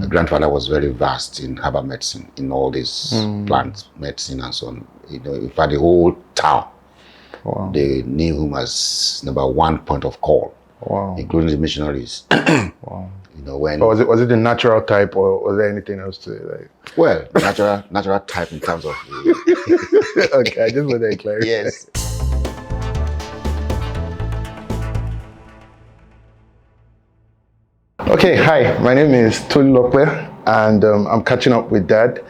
My grandfather was very vast in herbal medicine, in all this plant medicine and so on. In fact, the whole town, they knew him as #1 point of call, including the missionaries. When was it the natural type, or was there anything else to it? Like? Well, natural type in terms of. Okay, I just want to clarify. Yes. Okay, hi, my name is Tolu Lokwe, and I'm catching up with Dad,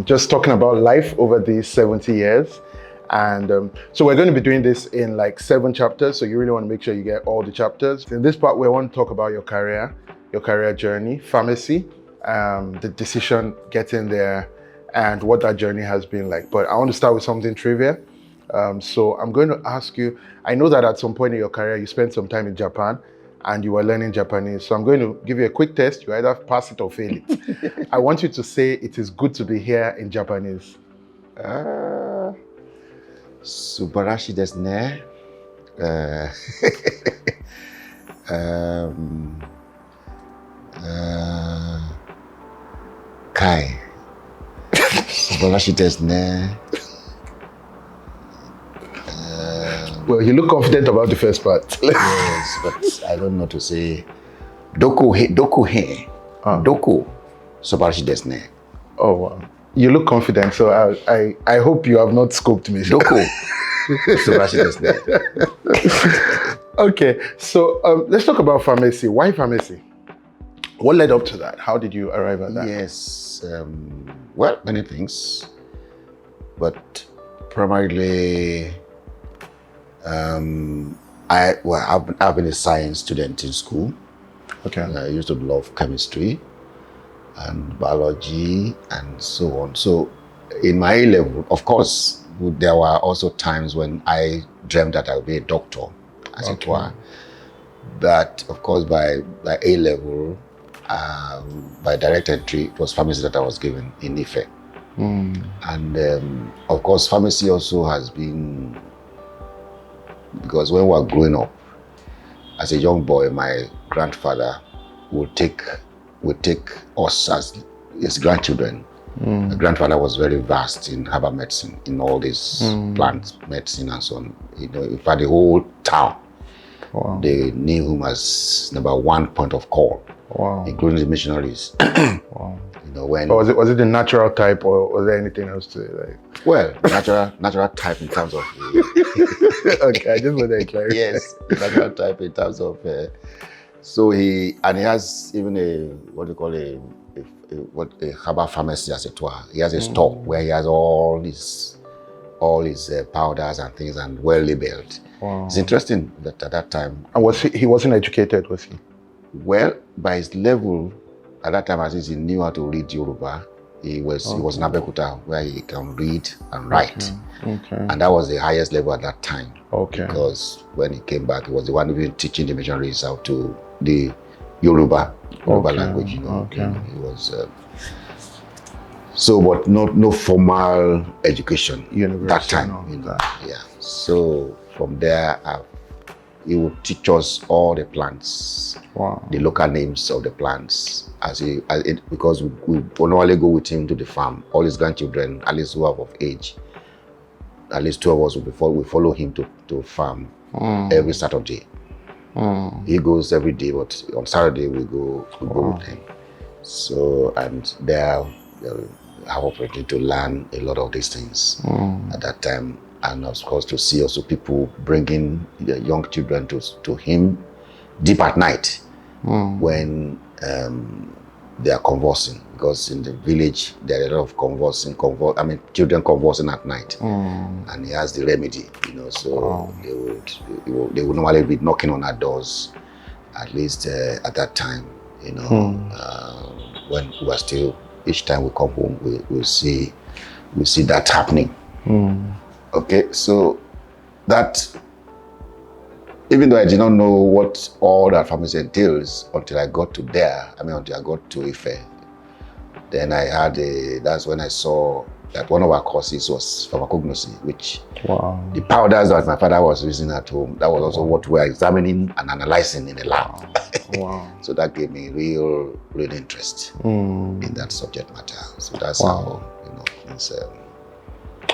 just talking about life over these 70 years. And so we're going to be doing this in like 7 chapters, so you really want to make sure you get all the chapters. In this part, we want to talk about your career journey, pharmacy, the decision getting there, and what that journey has been like. But I want to start with something trivia. So I'm going to ask you, I know that at some point in your career, you spent some time in Japan, and you were learning Japanese. So I'm going to give you a quick test. You either pass it or fail it. I want you to say it is good to be here in Japanese. Subarashi desu ne. Kai. Subarashi desu ne. Well, you look confident about the first part. Yes, but I don't know to say. Doku he. Doku. Subarashi desu ne. Oh, wow. You look confident, so I hope you have not scoped me. Doku. Subarashi desu ne. Okay, so let's talk about pharmacy. Why pharmacy? What led up to that? How did you arrive at that? Yes, well, many things, but primarily, I've been a science student in school. Okay. I used to love chemistry and biology and so on. So in my A level, of course, there were also times when I dreamt that I would be a doctor, as it were. But of course, by A level, by direct entry, it was pharmacy that I was given in Ife. And of course, pharmacy also has been, because when we were growing up, as a young boy, my grandfather would take us as his grandchildren. My grandfather was very vast in herbal medicine, in all this plant medicine and so on. In fact, the whole town, they knew him as #1 point of call, including the missionaries. When was it the natural type, or was there anything else to it? Like? Well, natural type in terms of. Okay, I just want to clarify. Yes, natural type in terms of. So he has even a herbal pharmacy, as it were. He has a store where he has all his powders and things, and well labeled. It's interesting that at that time. And he wasn't educated, was he? Well, by his level, at that time, as he knew how to read Yoruba. He was in Abeokuta, where he can read and write. Okay. And that was the highest level at that time. Okay. Because when he came back, he was the one who was teaching the missionaries how to the Yoruba language. Okay. He was but no formal education. University that time. Yeah. So from there, he would teach us all the plants, the local names of the plants, because we normally go with him to the farm. All his grandchildren, at least who are of age, at least 2 of us we follow him to farm every Saturday. He goes every day, but on Saturday we go with him. So, and there I have opportunity to learn a lot of these things at that time. And of course, to see also people bringing the young children to him deep at night when they are conversing. Because in the village, there are a lot of children conversing at night. And he has the remedy, so they would normally be knocking on our doors, at least at that time, when we were still, each time we come home, we see that happening. Okay, so that, even though I did not know what all that pharmacy entails until I got to Ife, then that's when I saw that one of our courses was pharmacognosy, which Wow. the powders that my father was using at home, that was also what we were examining and analyzing in the lab. Wow. So that gave me real interest in that subject matter. So that's how, it's,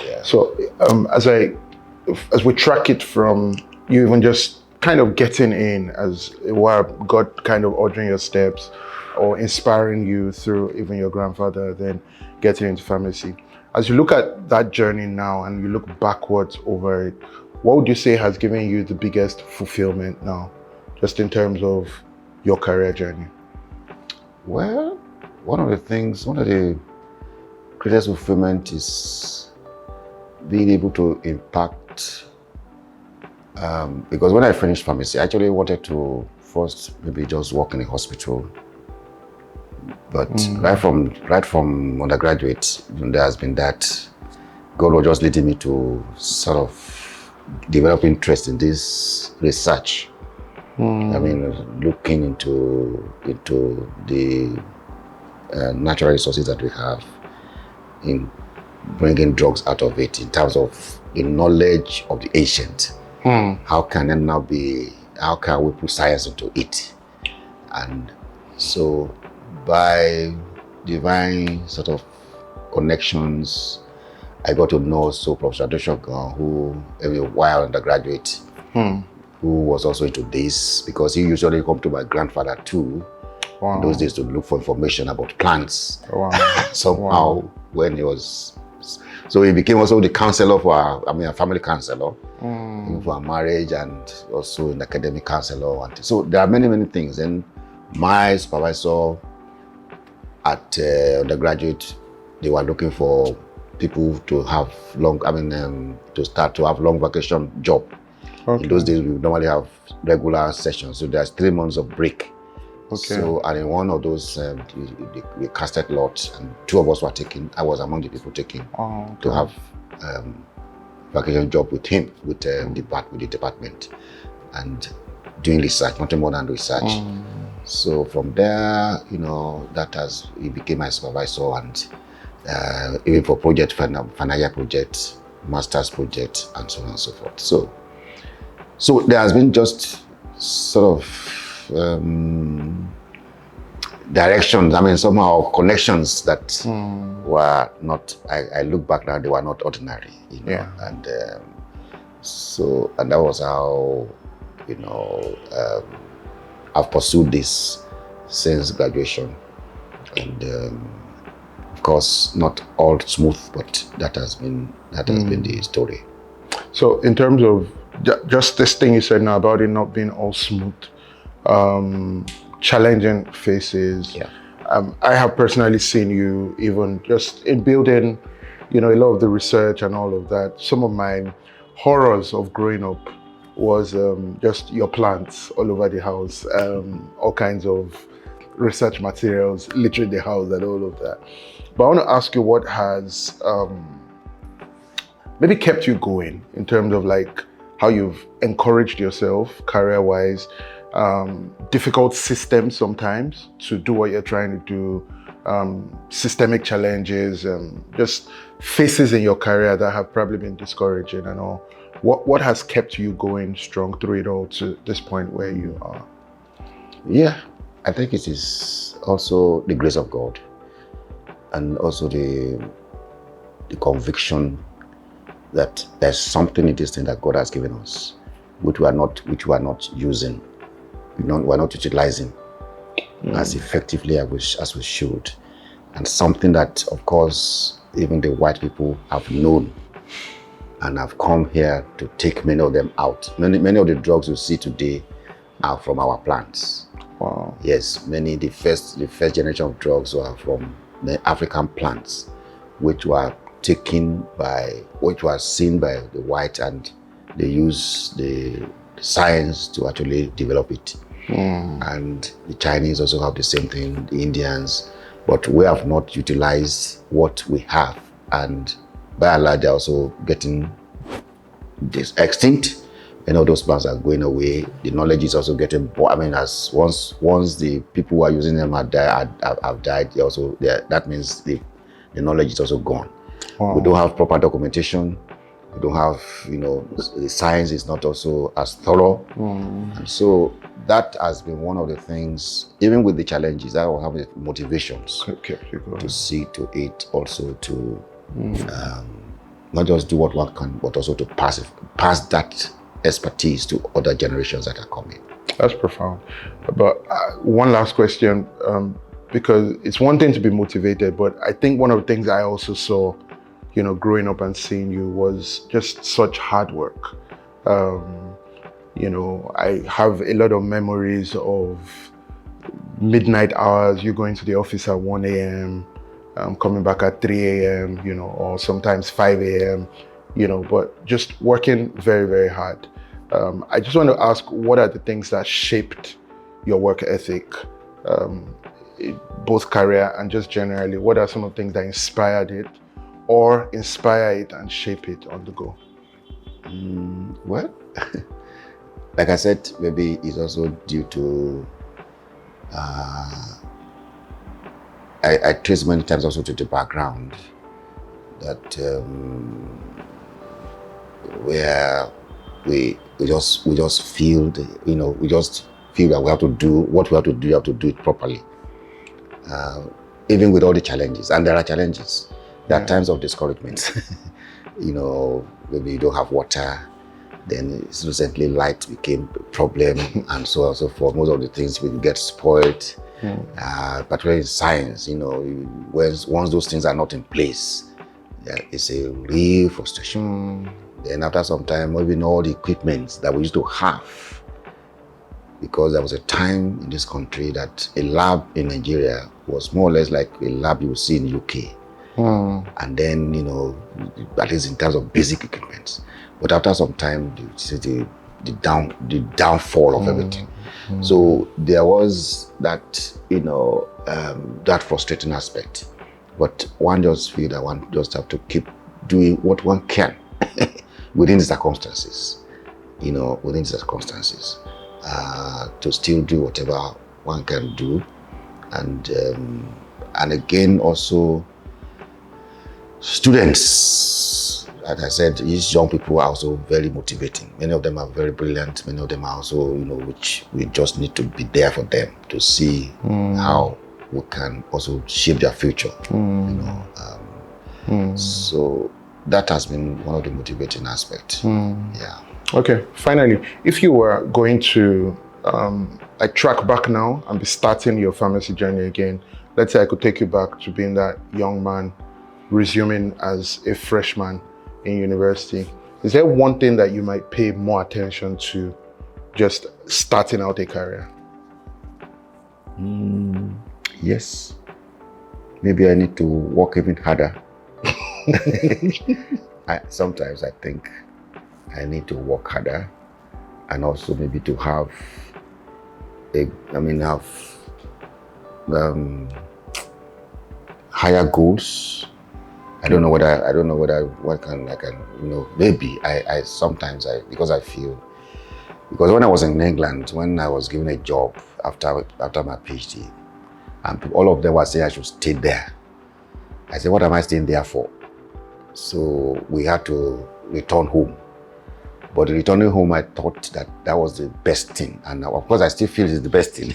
yeah. So as we track it from you even just kind of getting in as while God kind of ordering your steps or inspiring you through even your grandfather, then getting into pharmacy. As you look at that journey now and you look backwards over it, what would you say has given you the biggest fulfillment now, just in terms of your career journey? Well, one of the greatest fulfillment is being able to impact. Because when I finished pharmacy, I actually wanted to first maybe just work in a hospital. But right from undergraduate, there has been that God was just leading me to sort of develop interest in this research. I mean, looking into the natural resources that we have in bringing drugs out of it in terms of the knowledge of the ancient. How can we put science into it? And so by divine sort of connections, I got to know Professor Adeshokan, who a while undergraduate, who was also into this, because he usually come to my grandfather too, in those days, to look for information about plants. Somehow when he was, so he became also the counselor a family counselor for our marriage, and also an academic counselor. And so there are many things. And my supervisor at undergraduate, they were looking for people to have to have long vacation job. In those days, we normally have regular sessions, so there's 3 months of break. So, and in one of those, we casted lots, and 2 of us were taken. I was among the people taken to have vacation job with him, with the department, and doing research, nothing more than research. So from there, he became my supervisor, and even for project, final year project, master's project, and so on and so forth. So there has been just sort of directions, somehow connections that were not, I look back now, they were not ordinary, and and that was how, I've pursued this since graduation. And of course, not all smooth, but that has been the story. So in terms of just this thing you said now about it not being all smooth, challenging phases. I have personally seen you even just in building, a lot of the research and all of that. Some of my horrors of growing up was just your plants all over the house, all kinds of research materials littering the house and all of that. But I want to ask you what has maybe kept you going in terms of like how you've encouraged yourself career-wise, difficult systems sometimes to do what you're trying to do, systemic challenges, just phases in your career that have probably been discouraging and all. What has kept you going strong through it all to this point where you are? Yeah, I think it is also the grace of God, and also the conviction that there's something in this thing that God has given us, which we are not using, we're not utilizing as effectively as we should, and something that, of course, even the white people have known and have come here to take many of them out. Many of the drugs you see today are from our plants. Wow. Yes, the first generation of drugs were from the African plants, which were seen by the white, and they use the science to actually develop it. And the Chinese also have the same thing, the Indians, but we have not utilized what we have, and by and large, they're also getting extinct. Those plants are going away. The knowledge is also getting, as once the people who are using them have died, that means the knowledge is also gone. We don't have proper documentation. We don't have, the science is not also as thorough. And so that has been one of the things, even with the challenges, that will have the motivations to see to it also to not just do what one can, but also to pass that expertise to other generations that are coming. That's profound. But one last question, because it's one thing to be motivated, but I think one of the things I also saw, growing up and seeing you was just such hard work. I have a lot of memories of midnight hours, you going to the office at 1 a.m., coming back at 3 a.m., or sometimes 5 a.m., but just working very, very hard. I just want to ask, what are the things that shaped your work ethic, both career and just generally? What are some of the things that inspired it or inspire it and shape it on the go? Well, like I said, maybe it's also due to, I trace many times also to the background that where we just feel we just feel that we have to do what we have to do. We have to do it properly, even with all the challenges. And there are challenges. There are times of discouragement. Maybe you don't have water. Then recently light became a problem, and so on and so forth. Most of the things will get spoiled. Particularly in science, once those things are not in place, it's a real frustration. Then after some time, maybe all the equipment that we used to have, because there was a time in this country that a lab in Nigeria was more or less like a lab you would see in the UK. And then, at least in terms of basic equipment. But after some time, you see the downfall of everything. So there was that, that frustrating aspect. But one just feel that one just have to keep doing what one can within the circumstances, to still do whatever one can do. And again, also students, as I said, these young people are also very motivating. Many of them are very brilliant. Many of them are also, which we just need to be there for them to see how we can also shape their future. So that has been one of the motivating aspects. Yeah. Okay. Finally, if you were going to track back now and be starting your pharmacy journey again, let's say I could take you back to being that young man resuming as a freshman in university. Is there one thing that you might pay more attention to just starting out a career? Yes. Maybe I need to work even harder. Sometimes I think I need to work harder, and also maybe to have higher goals. I don't know whether what I can maybe I sometimes because I feel, because when I was in England, when I was given a job after my PhD, and all of them were saying I should stay there. I said, what am I staying there for? So we had to return home. But returning home, I thought that was the best thing. And of course, I still feel it's the best thing.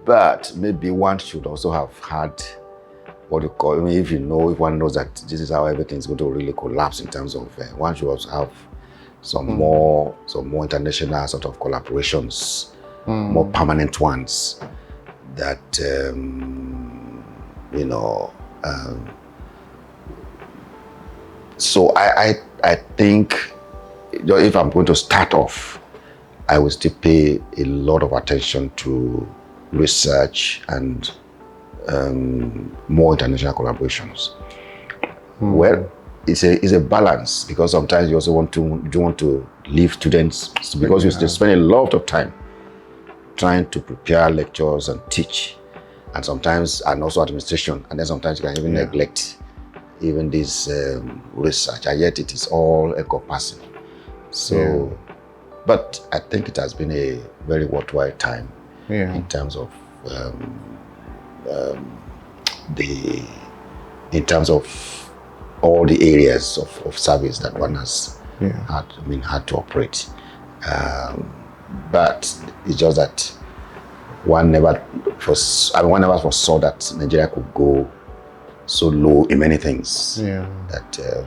But maybe one should also have had what you call, if one knows that this is how everything's going to really collapse in terms of, one should also have some more international sort of collaborations, more permanent ones that, so I think if I'm going to start off, I will still pay a lot of attention to research and more international collaborations. Well, it's a balance, because sometimes you also want to leave students, because you spend a lot of time trying to prepare lectures and teach, and also administration, and then sometimes you can even neglect even this research, and yet it is all encompassing. So, but I think it has been a very worthwhile time in terms of all the areas of service that one has Yeah. had to operate. But it's just that one never foresaw that Nigeria could go so low in many things. Yeah. That,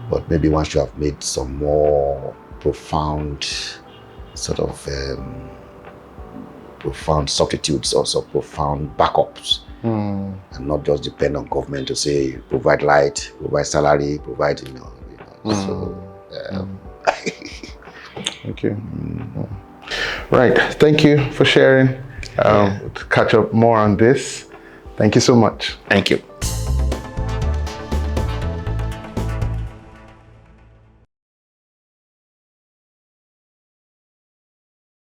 but maybe one should have made some more profound sort of profound substitutes, also profound backups, and not just depend on government to say provide light, provide salary, provide So. Thank you. Right. Thank you for sharing. To catch up more on this. Thank you so much. Thank you.